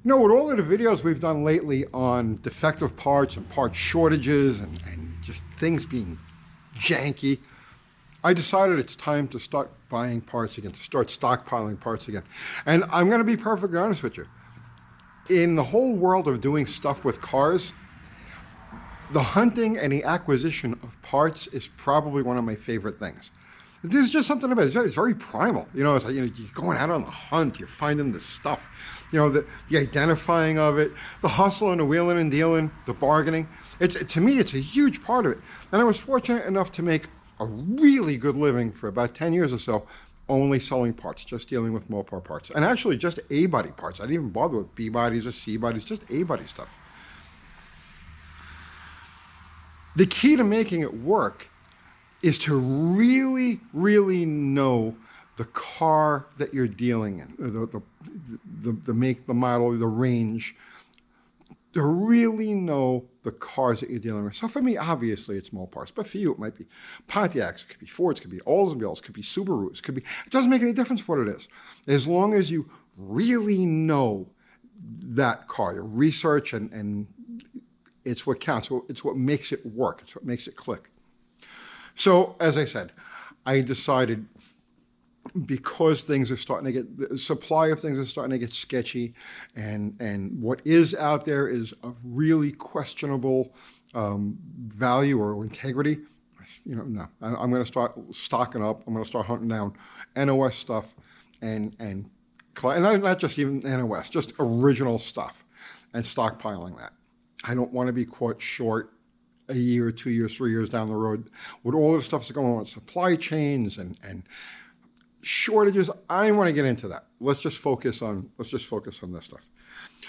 You know, with all of the videos we've done lately on defective parts and part shortages and just things being janky, I decided it's time to start buying parts again, to start stockpiling parts again. And I'm going to be perfectly honest with you. In the whole world of doing stuff with cars, the hunting and the acquisition of parts is probably one of my favorite things. There's just something about it. It's very primal. You know, it's like, you're going out on the hunt, you're finding the stuff. The identifying of it, the hustle and the wheeling and dealing, the bargaining. To me, it's a huge part of it. And I was fortunate enough to make a really good living for about 10 years or so, only selling parts, just dealing with Mopar parts. And actually just A-body parts. I didn't even bother with B-bodies or C-bodies, just A-body stuff. The key to making it work is to really, really know the car that you're dealing in, the make, the model, the range, to really know the cars that you're dealing with. So for me, obviously, it's Mopars, but for you, it might be Pontiacs, it could be Fords, it could be Oldsmobiles, it could be Subarus, it doesn't make any difference what it is. As long as you really know that car, your research, and it's what counts. It's what makes it work. It's what makes it click. So, as I said, I decided, because things are starting to get, the supply of things is starting to get sketchy, and what is out there is of really questionable value or integrity. No, I'm going to start stocking up. I'm going to start hunting down NOS stuff and not just even NOS, just original stuff, and stockpiling that. I don't want to be caught short a year, 2 years, 3 years down the road with all the stuff that's going on with supply chains and shortages. I don't want to get into that. Let's just focus on this stuff.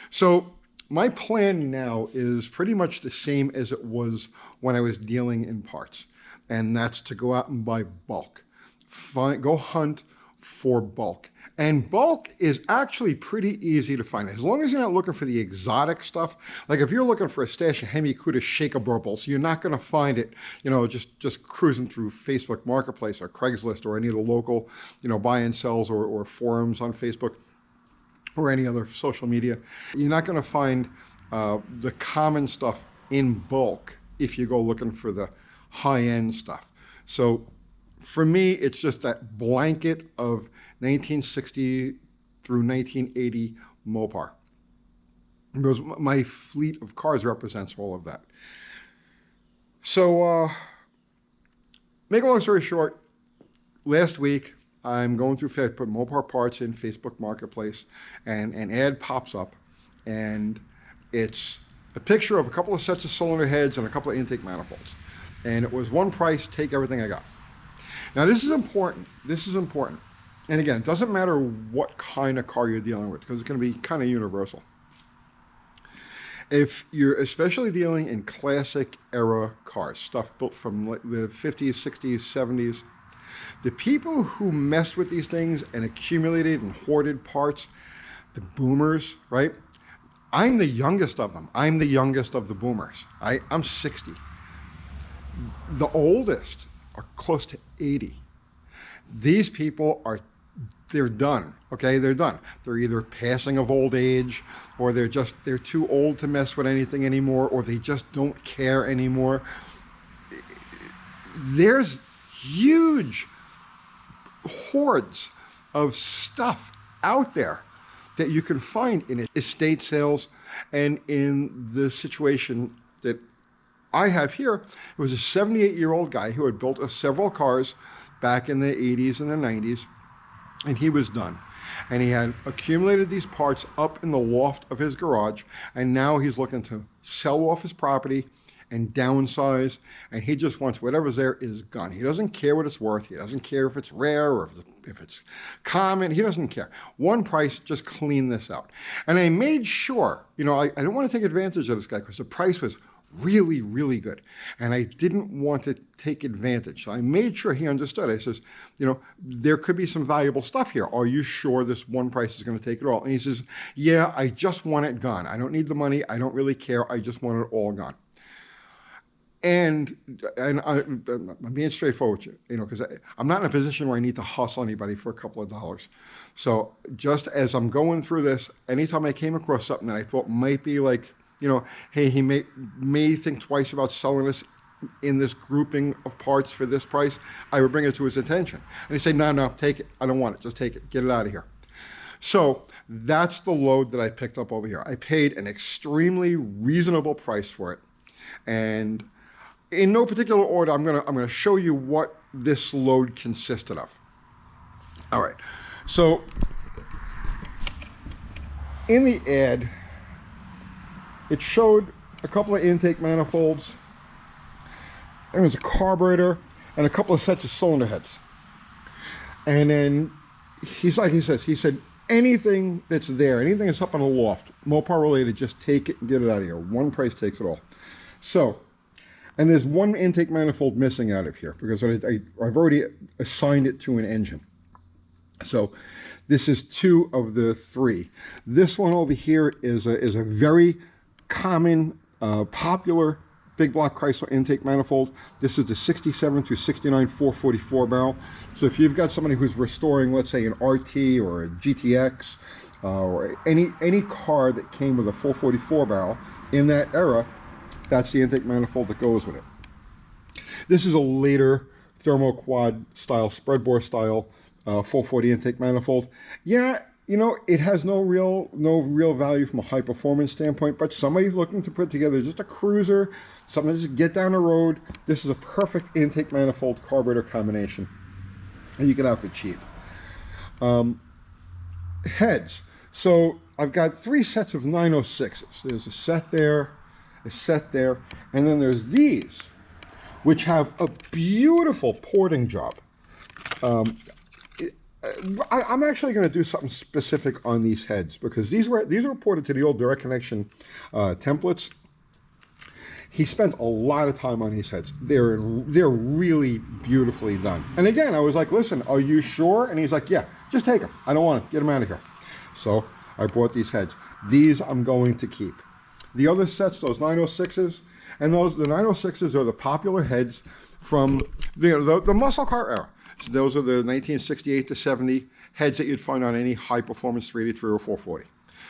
So my plan now is pretty much the same as it was when I was dealing in parts, and that's to go out and buy bulk. Go hunt for bulk. And bulk is actually pretty easy to find. As long as you're not looking for the exotic stuff, like if you're looking for a stash of Hemi-Cuda shaker burbles, you're not going to find it, just cruising through Facebook Marketplace or Craigslist or any of the local, buy and sells or forums on Facebook or any other social media. You're not going to find the common stuff in bulk if you go looking for the high-end stuff. So for me, it's just that blanket of 1960 through 1980 Mopar. Because my fleet of cars represents all of that. So, make a long story short, last week I'm going through Facebook, put Mopar parts in Facebook Marketplace, and an ad pops up, and it's a picture of a couple of sets of cylinder heads and a couple of intake manifolds. And it was one price, take everything I got. Now this is important. And again, it doesn't matter what kind of car you're dealing with, because it's going to be kind of universal. If you're especially dealing in classic era cars, stuff built from the 50s, 60s, 70s, the people who messed with these things and accumulated and hoarded parts, the boomers, right? I'm the youngest of them. I'm the youngest of the boomers. I'm 60. The oldest are close to 80. These people they're done, okay? They're done. They're either passing of old age, or they're too old to mess with anything anymore, or they just don't care anymore. There's huge hordes of stuff out there that you can find in estate sales, and in the situation that I have here, it was a 78-year-old guy who had built several cars back in the 80s and the 90s, and he was done. And he had accumulated these parts up in the loft of his garage, and now he's looking to sell off his property and downsize, and he just wants whatever's there is gone. He doesn't care what it's worth. He doesn't care if it's rare or if it's common. He doesn't care. One price, just clean this out. And I made sure, I didn't want to take advantage of this guy because the price was really, really good. And I didn't want to take advantage. So I made sure he understood. I says, there could be some valuable stuff here. Are you sure this one price is going to take it all? And he says, yeah, I just want it gone. I don't need the money. I don't really care. I just want it all gone. And I'm being straightforward with you, because I'm not in a position where I need to hustle anybody for a couple of dollars. So just as I'm going through this, anytime I came across something that I thought might be like, you know, hey, he may think twice about selling this in this grouping of parts for this price, I would bring it to his attention. And he'd say, no, take it. I don't want it. Just take it. Get it out of here. So that's the load that I picked up over here. I paid an extremely reasonable price for it. And in no particular order, I'm gonna show you what this load consisted of. All right. So in the ad, it showed a couple of intake manifolds. There was a carburetor and a couple of sets of cylinder heads. And then he said, anything that's there, anything that's up on the loft, Mopar related, just take it and get it out of here. One price takes it all. So, and there's one intake manifold missing out of here because I've already assigned it to an engine. So this is 2 of the 3. This one over here is a very common, popular big block Chrysler intake manifold. This is the 67 through 69 444 barrel. So if you've got somebody who's restoring, let's say, an RT or a GTX or any car that came with a 444 barrel in that era, that's the intake manifold that goes with it. This is a later thermoquad style, spreadbore style 440 intake manifold. Yeah, you know, it has no real value from a high performance standpoint, but somebody's looking to put together just a cruiser, something to just get down the road. This is a perfect intake manifold carburetor combination, and you get out for cheap. Heads. So I've got 3 sets of 906s. There's a set there, and then there's these, which have a beautiful porting job. I'm actually going to do something specific on these heads because these were ported to the old direct connection templates. He spent a lot of time on these heads. They're really beautifully done. And again, I was like, listen, are you sure? And he's like, yeah, just take them. I don't want them. Get them out of here. So I bought these heads. These I'm going to keep. The other sets, those 906s, and the 906s are the popular heads from the muscle car era. So those are the 1968 to 70 heads that you'd find on any high performance 383 or 440.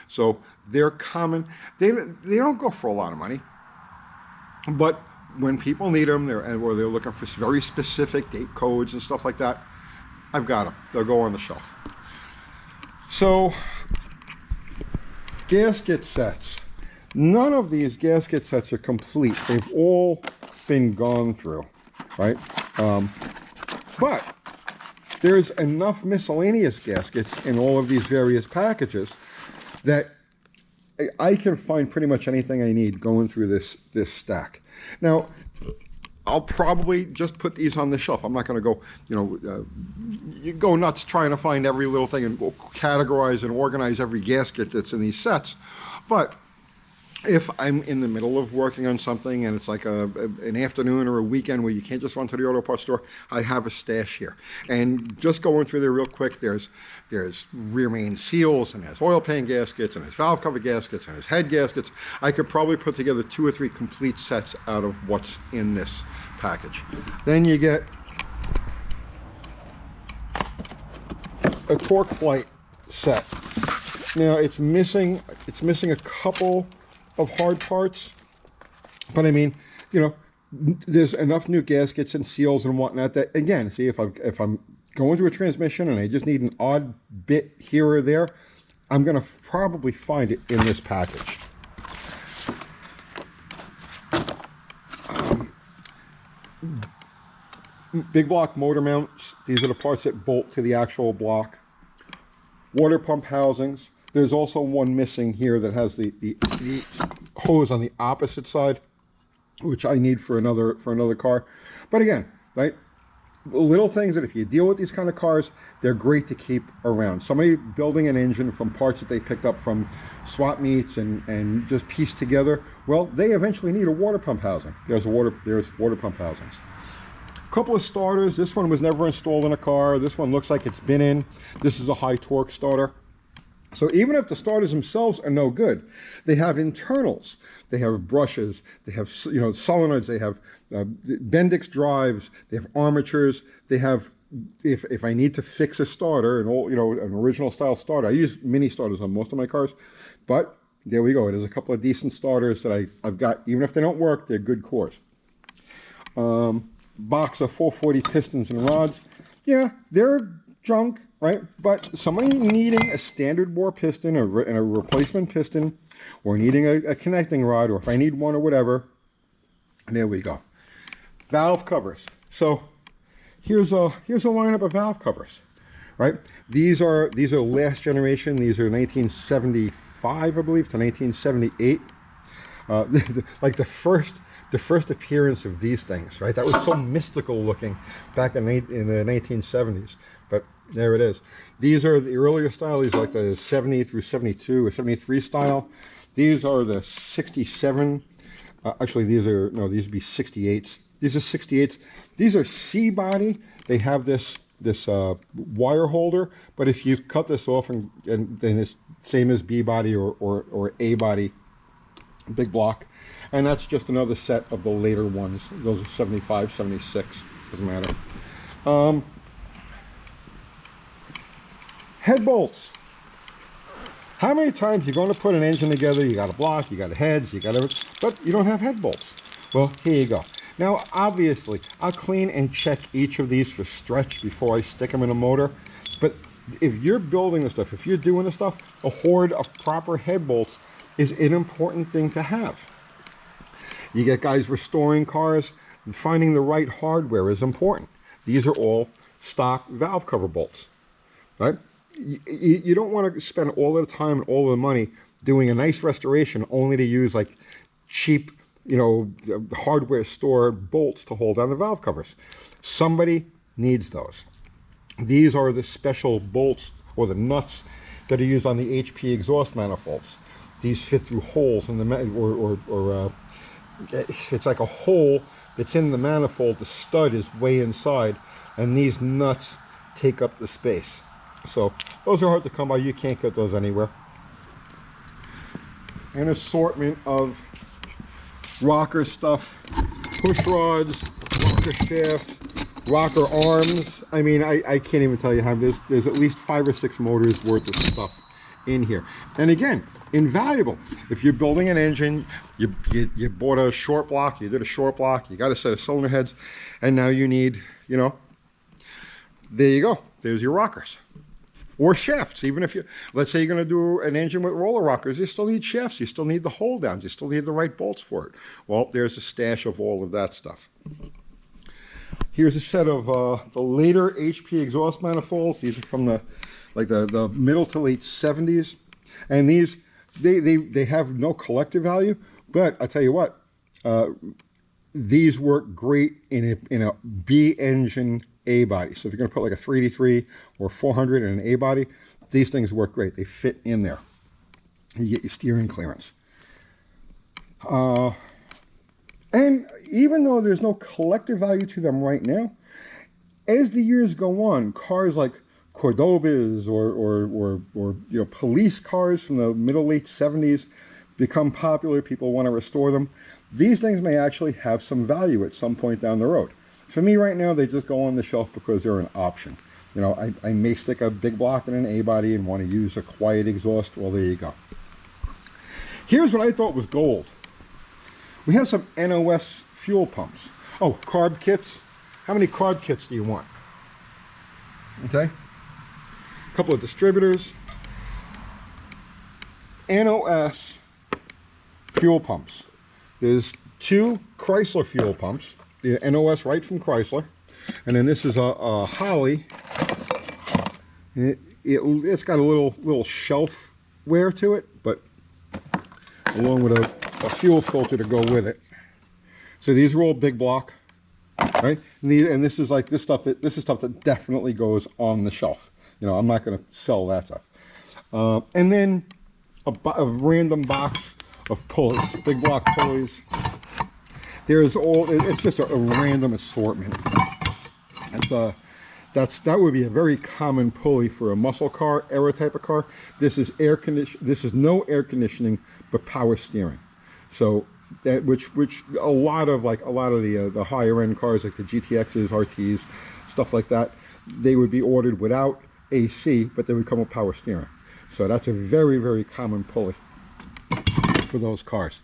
So they're common. They don't go for a lot of money, but when people need them, they're looking for very specific date codes and stuff like that, I've got them. They'll go on the shelf. So gasket sets. None of these gasket sets are complete. They've all been gone through, right? But there's enough miscellaneous gaskets in all of these various packages that I can find pretty much anything I need going through this stack. Now, I'll probably just put these on the shelf. I'm not going to go, you go nuts trying to find every little thing and categorize and organize every gasket that's in these sets. But if I'm in the middle of working on something and it's like an afternoon or a weekend where you can't just run to the auto parts store, I have a stash here. And just going through there real quick, there's rear main seals, and there's oil pan gaskets, and there's valve cover gaskets, and there's head gaskets. I could probably put together 2 or 3 complete sets out of what's in this package. Then you get a torque flight set. Now it's missing a couple of hard parts, but I mean, there's enough new gaskets and seals and whatnot that, again, see, if I'm going through a transmission and I just need an odd bit here or there, I'm going to probably find it in this package. Big block motor mounts. These are the parts that bolt to the actual block. Water pump housings. There's also one missing here that has the hose on the opposite side, which I need for another car. But again, right, little things that if you deal with these kind of cars, they're great to keep around. Somebody building an engine from parts that they picked up from swap meets and just pieced together, well, they eventually need a water pump housing. There's water pump housings. A couple of starters. This one was never installed in a car. This one looks like it's been in. This is a high torque starter. So even if the starters themselves are no good, they have internals. They have brushes. They have solenoids. They have Bendix drives. They have armatures. They have if I need to fix a starter, an old, an original style starter, I use mini starters on most of my cars, but there we go. There's a couple of decent starters that I've got. Even if they don't work, they're good cores. Box of 440 pistons and rods. Yeah, they're junk, right? But somebody needing a standard bore piston and a replacement piston, or needing a connecting rod, or if I need one or whatever, there we go. Valve covers. So here's a lineup of valve covers, right? These are last generation. These are 1975, I believe, to 1978. Like the first appearance of these things, right? That was so mystical looking back in the 1970s. But there it is. These are the earlier style. These are like the 70 through 72 or 73 style. These are the 67. Actually, these would be 68s. These are 68s. These are C body. They have this wire holder, but if you cut this off and then it's same as B body or A body, big block, and that's just another set of the later ones. Those are 75, 76. Doesn't matter. Head bolts. How many times you're going to put an engine together, you got a block, you got a heads, you got everything, but you don't have head bolts. Well, here you go. Now, obviously, I'll clean and check each of these for stretch before I stick them in a motor. But if you're building this stuff, if you're doing this stuff, a hoard of proper head bolts is an important thing to have. You get guys restoring cars, finding the right hardware is important. These are all stock valve cover bolts, right? You don't want to spend all of the time and all of the money doing a nice restoration only to use like cheap, hardware store bolts to hold down the valve covers. Somebody needs those. These are the special bolts or the nuts that are used on the HP exhaust manifolds. These fit through holes in the it's like a hole that's in the manifold. The stud is way inside, and these nuts take up the space. So those are hard to come by. You can't get those anywhere. An assortment of rocker stuff, push rods, rocker shafts, rocker arms. I mean, I can't even tell you how there's at least 5 or 6 motors worth of stuff in here. And again, invaluable. If you're building an engine, you bought a short block, you did a short block, you got a set of cylinder heads, and now you need, there you go. There's your rockers. Or shafts. Even if let's say you're going to do an engine with roller rockers, you still need shafts. You still need the hold downs. You still need the right bolts for it. Well, there's a stash of all of that stuff. Here's a set of the later HP exhaust manifolds. These are from the middle to late 70s. And these, they have no collector value, but I tell you what, these work great in a B engine A body. So if you're going to put like a 383 or 400 in an A body, these things work great. They fit in there. You get your steering clearance. And even though there's no collector value to them right now, as the years go on, cars like Cordobas or police cars from the middle late 70s become popular. People want to restore them. These things may actually have some value at some point down the road. For me right now, they just go on the shelf because they're an option. I may stick a big block in an A body and want to use a quiet exhaust. Well, there you go. Here's what I thought was gold. We have some NOS fuel pumps. Oh, carb kits. How many carb kits do you want? Okay. A couple of distributors. NOS fuel pumps. There's 2 Chrysler fuel pumps. The NOS right from Chrysler. And then this is a Holly. It's got a little shelf wear to it, but along with a fuel filter to go with it. So these are all big block, right? And this is stuff that definitely goes on the shelf. I'm not going to sell that stuff. And then a random box of pulleys, big block pulleys. It's just a random assortment. That would be a very common pulley for a muscle car, era type of car. This is no air conditioning, but power steering. So that which a lot of the higher end cars like the GTXs, RTs, stuff like that, they would be ordered without AC, but they would come with power steering. So that's a very, very common pulley for those cars.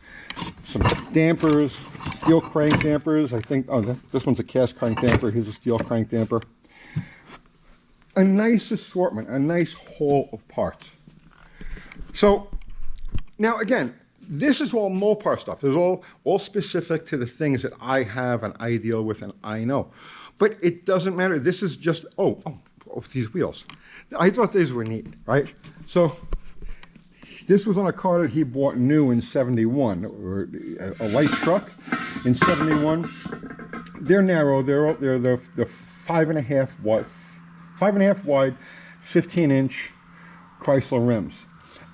Some dampers, steel crank dampers. I think, oh, this one's a cast crank damper. Here's a steel crank damper. A nice assortment, a nice haul of parts. So now again, this is all Mopar stuff. This is all specific to the things that I have and I deal with and I know. But it doesn't matter. This is just, oh, these wheels. I thought these were neat, right? So this was on a car that he bought new in 71, or a light truck in 71. They're narrow. They're 5.5 wide, 15-inch Chrysler rims.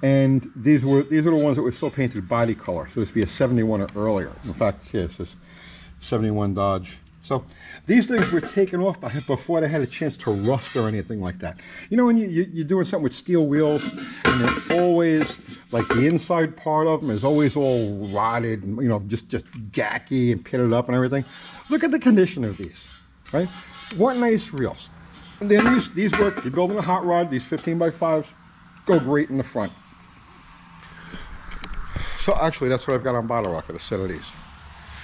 And these are the ones that were still painted body color. So this would be a 71 or earlier. In fact, here it says 71 Dodge. So these things were taken off before they had a chance to rust or anything like that. You know, when you're doing something with steel wheels, and they're always, like the inside part of them is always all rotted, and, you know, just gacky and pitted up and everything. Look at the condition of these, right? What nice reels. And then these work, you're building a hot rod, these 15x5s go great in the front. So actually, that's what I've got on Bottle Rocket, a set of these.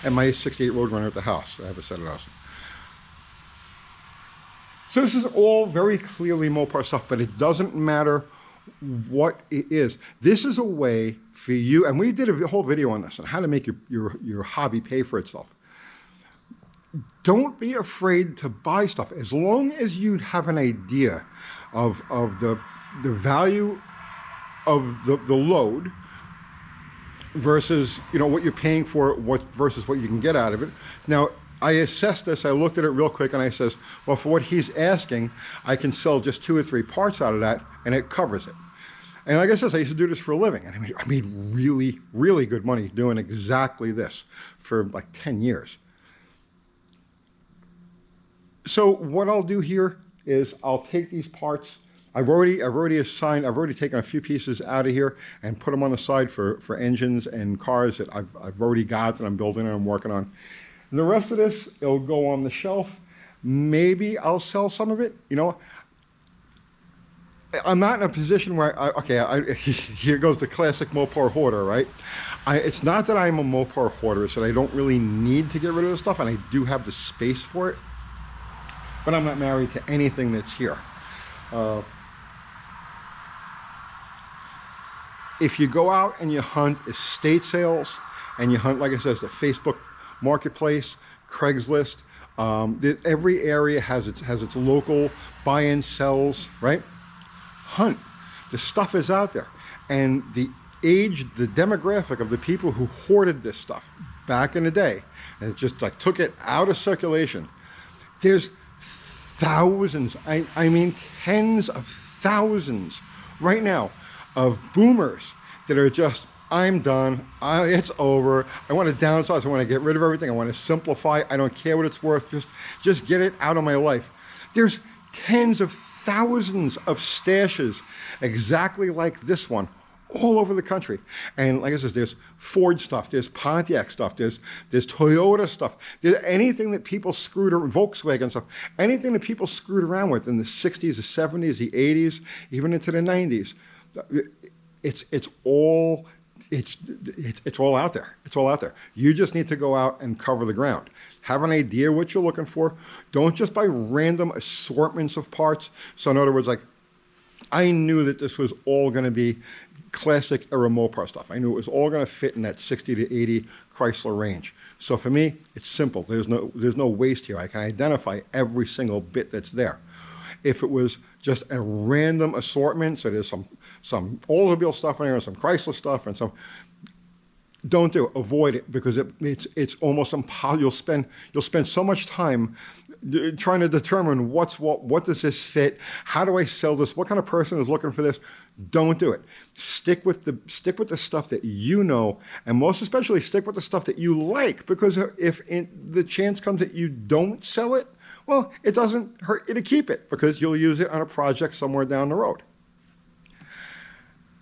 And my 68 Roadrunner at the house, I have a set of those. So this is all very clearly Mopar stuff, but it doesn't matter what it is. This is a way for you, and we did a whole video on this, on how to make your hobby pay for itself. Don't be afraid to buy stuff. As long as you have an idea of the value of the load, versus, you know, what you're paying for it, versus what you can get out of it. Now, I assessed this, I looked at it real quick, and I says, well, for what he's asking, I can sell just 2 or 3 parts out of that, and it covers it. And like I said, I used to do this for a living, and I made really, really good money doing exactly this for like 10 years. So what I'll do here is I'll take these parts. I've already taken a few pieces out of here and put them on the side for engines and cars that I've already got that I'm building and I'm working on. And the rest of this, it'll go on the shelf. Maybe I'll sell some of it. You know, I'm not in a position where here goes the classic Mopar hoarder, right? It's not that I'm a Mopar hoarder, it's that I don't really need to get rid of this stuff, and I do have the space for it. But I'm not married to anything that's here. If you go out and you hunt estate sales, and you hunt, like I said, the Facebook Marketplace, Craigslist, every area has its local buy-in sells, right? Hunt. The stuff is out there. And the age, the demographic of the people who hoarded this stuff back in the day, and just like took it out of circulation, there's thousands, I mean tens of thousands right now of boomers that are just, I'm done, it's over, I want to downsize, I want to get rid of everything, I want to simplify, I don't care what it's worth, just get it out of my life. There's tens of thousands of stashes exactly like this one all over the country. And like I said, there's Ford stuff, there's Pontiac stuff, there's Toyota stuff, there's anything that people screwed around, Volkswagen stuff, anything that people screwed around with in the 60s, the 70s, the 80s, even into the 90s. It's all out there. It's all out there. You just need to go out and cover the ground. Have an idea what you're looking for. Don't just buy random assortments of parts. So in other words, like, I knew that this was all going to be classic era Mopar stuff. I knew it was all going to fit in that 60 to 80 Chrysler range. So for me, it's simple. There's no waste here. I can identify every single bit that's there. If it was just a random assortment, so there's some Oldsmobile stuff in there and some Chrysler stuff and some, don't do it. Avoid it, because it's almost impossible. You'll spend so much time trying to determine what does this fit? How do I sell this? What kind of person is looking for this? Don't do it. Stick with the stuff that you know, and most especially stick with the stuff that you like, because if the chance comes that you don't sell it, well, it doesn't hurt you to keep it, because you'll use it on a project somewhere down the road.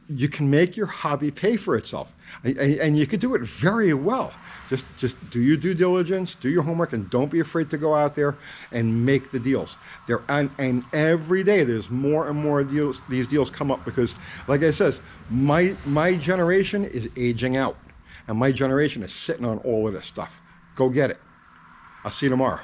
you can make your hobby pay for itself, and you can do it very well. Just do your due diligence, do your homework, and don't be afraid to go out there and make the deals. And every day there's more and more deals. These deals come up because, like I says, my generation is aging out, and my generation is sitting on all of this stuff. Go get it. I'll see you tomorrow.